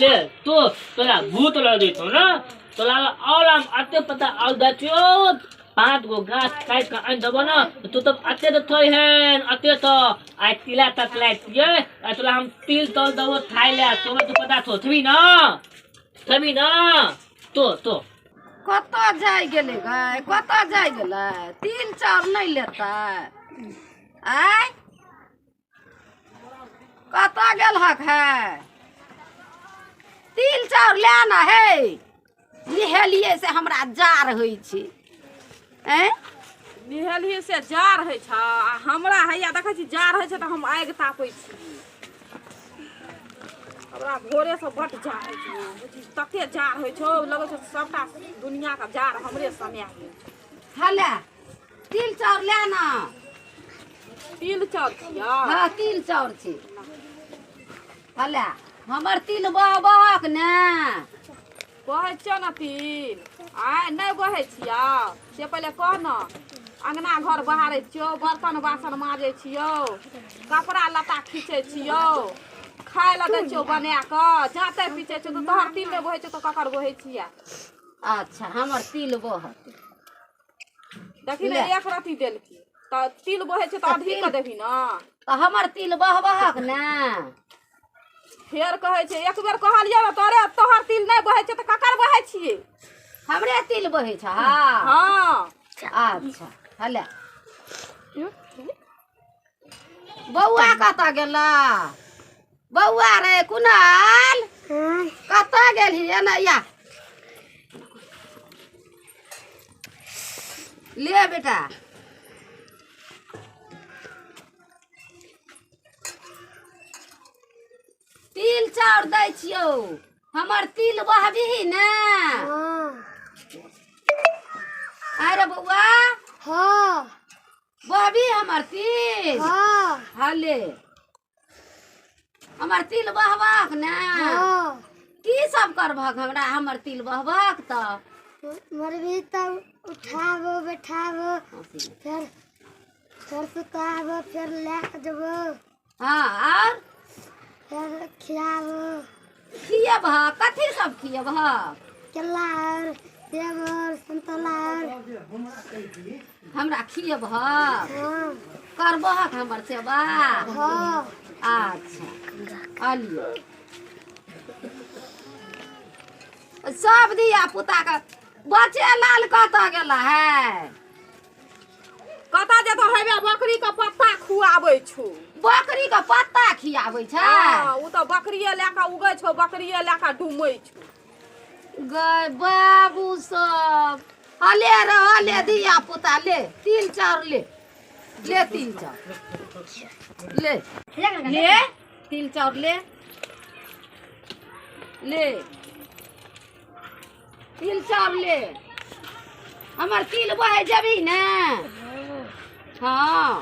ले तो तोला भूत लग देतो ना तोला औलाम आते पता आल दाचियो 5 गो गाछ काट के आन देबो ना तू तो आते तो थोई है आते तो आ तिला तक लाइए आ तोला हम तिल तोल देबो खाइ ले तो पता थोथबी ना तो कत जाय गेले गाय कत जाय गेले तिल चाउर नहीं लेता आय कत गेल हक है तिल चाउर लेना है निहेलिए से हमरा जार होई छी निहेलिए से जार है छ आ हमरा हैया देखै छी जार है छ त हम आगि तापै छी हमरा भोरे से बट जार है छ तते जार है छ लगै छ सबटा दुनिया का जार हमरे समय है हले तिल चाउर लेना तिल चाउर छिया हाँ तिल चाउर छी हले हमर तिल बहबहक ने बहै छ न तिल आय नहीं बहै छिया से पहले कह न अंगना घर बहारै छियो बर्तन बासन माजै छियो कपड़ा लत्ता खींचै छियो खाय ल दै छियो बना क जाते पीछे छ तो तोहर तिल नहीं बहै छ तो ककर बहै छिया अच्छा हमर तिल बहत देखी ने एक रति देलकी त तिल बहै छ त अधिक के देबी न तो हमर तिल बहबहक ने फेर कहै छै एक बेर कहलियै न तोरे तोहर तिल नहीं बहै छ त ककर बहै छियै हमरे तिल बहै छ हाँ हां अच्छा हले बौआ कत गेला बौआ रे कुनाल कत गेलही एना या ले बेटा तिल चाउर दै छियौ हमर तिल बहबिही ने अरे बउआ हाँ बहबी हमर तिल हाँ हले हमर तिल बहबाक ने हाँ की सब करबहक हमरा हमर तिल बहबाक त मरबी तब उठाबो बैठाबो फिर सुताबो फिर लेके जबो हाँ और फिर खियाबो खियबहक कथी सब खियबहक केला और सेब और संतरा और हमरा खियबहक हाँ करबहक हमर सेवा हाँ अच्छा अलियो सब दिया पुता का बच्चे लाल कत गेला है कता जे तो हेबे बकरी के पत्ता खुआबै छु बकरी के पत्ता खियाबै छै हां उ तो बकरिये लेका उगै छौ बकरिये लेका डुमै छु गय बाबू सब हले रहले दिया पुता ले तिल चाउर ले तिल चाउर ले तिल चाउर ले तिल चाउर ले हमर तिल बहे जबी ने हाँ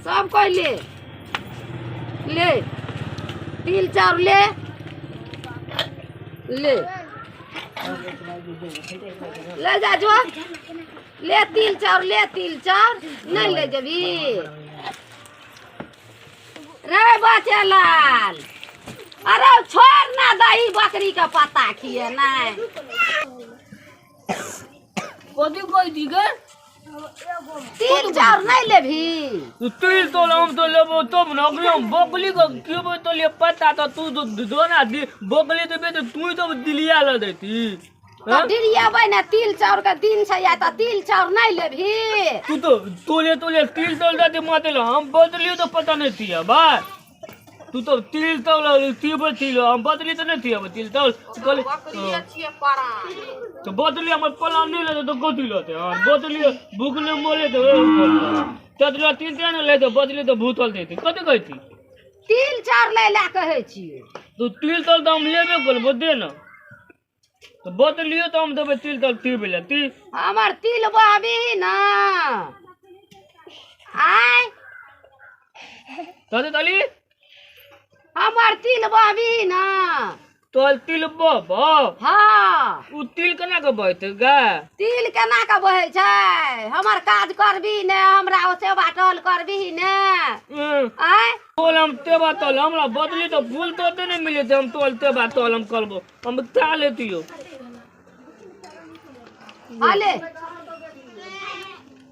सब कोई ले तिल चाउर ले जा जो ले तिल चाउर नहीं ले जबी रे बच्चे लाल अरे छोड़ ना दही बकरी का पत्ता खिए नहीं कथी कोई दिगर तिल चाउर नहीं लेभी तिल तो हम तो लेबो तब न अगले हम बकली को केबो तो ले पता तो तू दो ना बकली देबे तो तू तो दिलिया ल देती तो डिरिया बने तिल चाउर का दिन से या तो तिल चाउर नहीं लेभी तू तो तोले तिल तोल देती माते हम बदली तो पता नहीं थी बा तू तो तिल तोल तिल हम बदली तो नहीं थी अब तिल तोल बकरिये छिए परा तो बदली हमर पलान नहीं लेते तो गोती लेते और बदली भूखले मोले तो तदला तीन तीन ले तो बदली तो भूतल देती कते कहती तिल चाउर ले कहे छी तो तिल तोल तो हम लेबे करबो दे ना तो बदलियो तो हम देबे तिल तोल ती बेला ती हमर तिल बहबी ना आय तदे तली हमर तिल बहबी ना तोल तिल बहबो हाँ उ तिल केना के बहते गा तिल केना के बहे छै हमर काज करबी ने हमरा ओसे बाटल करबी ने आय तोल हम तेबा तोल हमरा बदली तो फूल तो नहीं मिले थे हम तोल तेबा तोल हम करबो हम क्या लेतियो हाले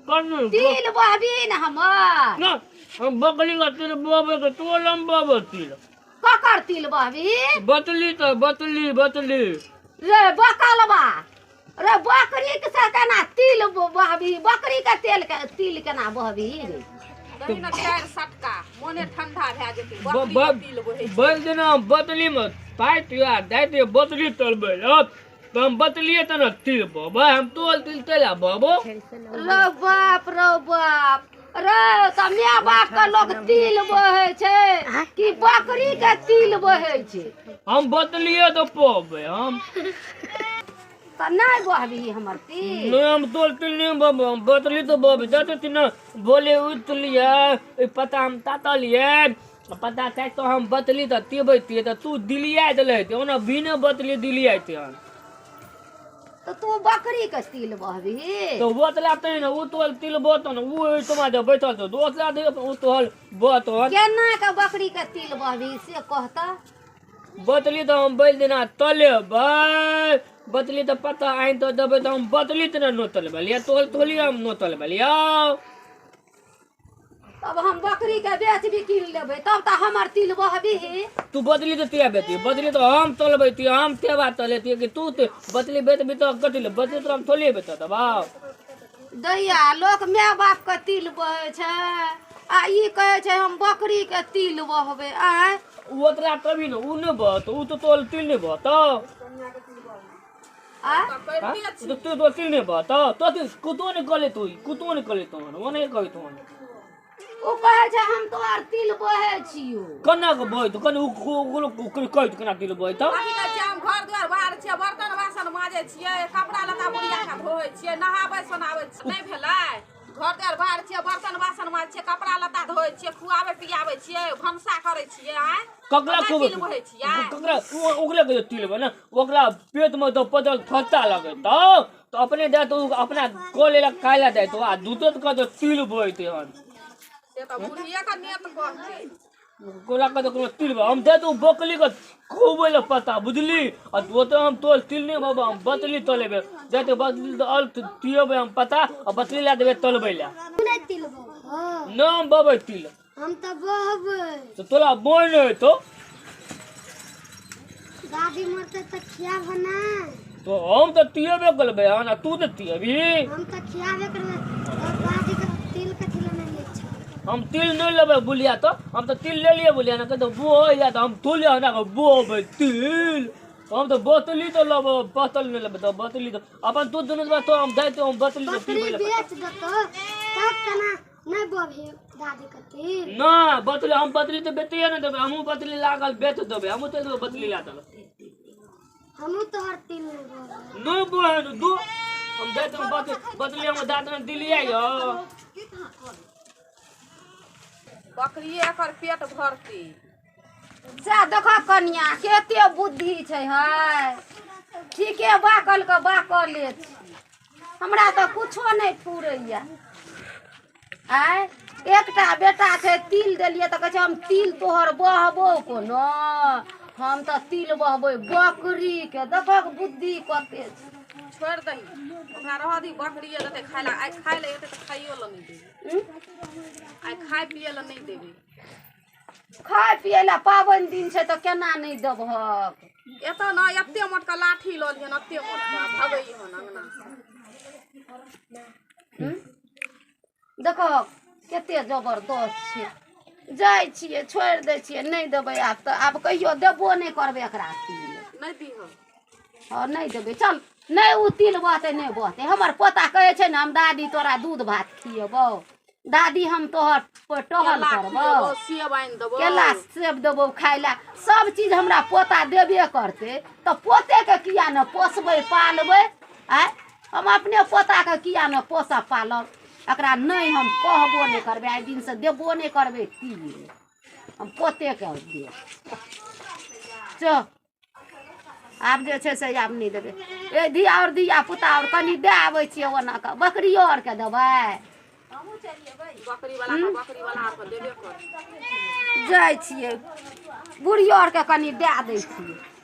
करनु तिल बहबी ने हमर ना हम बकली का तिल बहबे के तोल हम बहबो तिल ककर तिल बहबी बतली तो बतली रे बकलबा रे बकरी के से केना तिल बहबी बकरी के तिल केना बहबी रे दही न 4 सटका मोने ठंडा भए जेतै बकरी के तिल बहे छै। बोल देना बतली में पाइट या दाइते बतली तलबे अब तो हम बतलिए त न तिल बहबे हम तोल तिल तेला बहबो रे बाप रे तमिया बाप का लोग तिल बहे छै कि बकरी के तिल बहे छै हम बतलिए तो पबे हम त नहीं बहबी हमर तिल नहीं हम तोल तिल नहीं बहबे हम बतली तो बहबे जाते ती न बोले उतलिए पता हम तातलिए पता चाहे तो हम बतली तो तेबे त तू दिलिया दले ते ओना बिना बतली दिलिया ते तो तू बकरी के तिल बहबी तो बोतला तई न उ तोल तिल बोतो न उ तुमा जे बैठल तो दोसला दे उ तोल बोतो केना के बकरी के तिल बहबी से कहता बतली तो हम बैल दिना तले भाई बतली तो पता आइन तो दबे तो हम बतली त न तले बलिया तोल तोली हम न तले बलिया तब हम बकरी के बेच भी कीन लेबै तब त हमर तिल बहबी तू बतली तो तिया बेती बतली तो हम तलबे ती हम तेवा तले ती कि तू ते बतली बेत भी तो कटिले बतली तो हम थोली बेत दबा दैया लोक माय बाप के तिल बहे छै आ ई कहे छै हम बकरी के तिल बहबे आय ओतरा कभी न उ न बत उ तो तोल तिल ने बत आय तो तू तिल ने बत तो कुतो ने कले तू कुतो ने कले तो ओने कहि तो ओ कहे छै हम तोहर तिल बहे छियो कना के बोय तो कने उ कहि तो कना तिल बोय तो कथी कहै छियै हम घर दुआर बाहर छियै बर्तन बासन माजै छियै कपड़ा लत्ता बुढ़िया के धोइ छियै नहाबै सोनाबै छियै नहीं भेलै घर दुआर बाहर छियै बर्तन बासन माजै छियै कपड़ा लत्ता धोइ छियै खुआबै पियाबै छियै भनसा करै छियै आय ककरा को तिल बहे छियै ककरा ओकरा के तिल बना ओकरा पेट में तो पदल खट्टा लगे तो अपने दे तो अपना कोले ला खाइला दे तो आ दूध का तो तिल बोइते हन से त बुढ़िया के नेत कहते कोला का तो तिल हम दे तो बकली का खूब ले पता बुझली और वो तो हम तोल तिल नहीं बाबा हम बतली तलेबे जाते बतली तो अल तियबे हम पता और बतली ला देबे तलबे ला नहीं तिल बहब नाम बाबा तिल हम तो बहबै तो तोला बोल नहीं तो दादी मरते तो खिया बना तो हम तो तियबे करबे ना तू तो तियबी हम तो खियाबे करबे और दादी के तिल के तिल नहीं ले छै हम तिल नहीं लेबे बुलिया तो हम तो तिल ले लिए बुलिया ना तो बो हो या तो हम तोलिया ना बो बे तिल हम तो बोतली तो लब बोतल नहीं लेबे तो बोतली तो अपन तू दोनों बात तो हम दे तो हम बोतली तो बकरी पीबे बेच देतो तब केना नहीं बहे दादी के तिल ना बोतली हम बोतली तो बेतिए ना देबे हमहू बोतली लागल बेच देबे हमहू तो बोतली ला देबे हमू तोहर तिल नहीं बहबै नहीं बोहे दो हम दे तो बोतली हम दांत में दिलिया यो बकरी एकर पेट भरती से देख कनिया केते बुद्धि छै है ठीके बाकल के बाकले छी हमरा तो कुछो नहीं फूरैया आय एकटा बेटा छै तिल देलिए तो कहै छै हम तिल तोहर बहबो कोनो हम तो तिल बहबै बकरी के देखक बुद्धि कते छै छोड़ दही ओकरा रह दी बकरिए देते खाय ला आइ खाय ले एते तो खाइयो ला नहीं देबे आइ खाय पिए ला नहीं देबे खाय पिए ला पाबनि दिन छै तो केना नहीं देबहक एतऽ न एते मोटका लाठी लऽ लिहन एते मोटका भगै हन अंगना देखो केते जबरदस्त छै जाइ छियै छोड़ि दै छियै नहीं देबै आब तऽ आब कहियो देबो नहीं करबै एकरा तिल नहीं दीह हाँ नहीं देबै चल नहीं उ तिल बहतै नहीं बहतै हमर पोता कहै छै ने हम दादी तोरा दूध भात खियेबौ दादी हम तोहर टहल करबौ सेब आनि देबो केला सेब देबौ खाय ला सब चीज हमरा पोता देबे करतै तऽ पोते के किया न पोसबै पालबै आय हम अपने पोता के किया न पोसब पालब एकरा नहीं हम कहबो नहीं करबै आइ दिन से देबो नहीं करबै तिल हम पोते के देब च आब जे छै से आब नहि देबै ए धिया और धिया पुता और कनि दे आबै छियै ओना कऽ बकरियो आरके देबै बकरी वाला पर देबे कर जाइ छियै बुढ़ियो आरके कनि दे दै छियै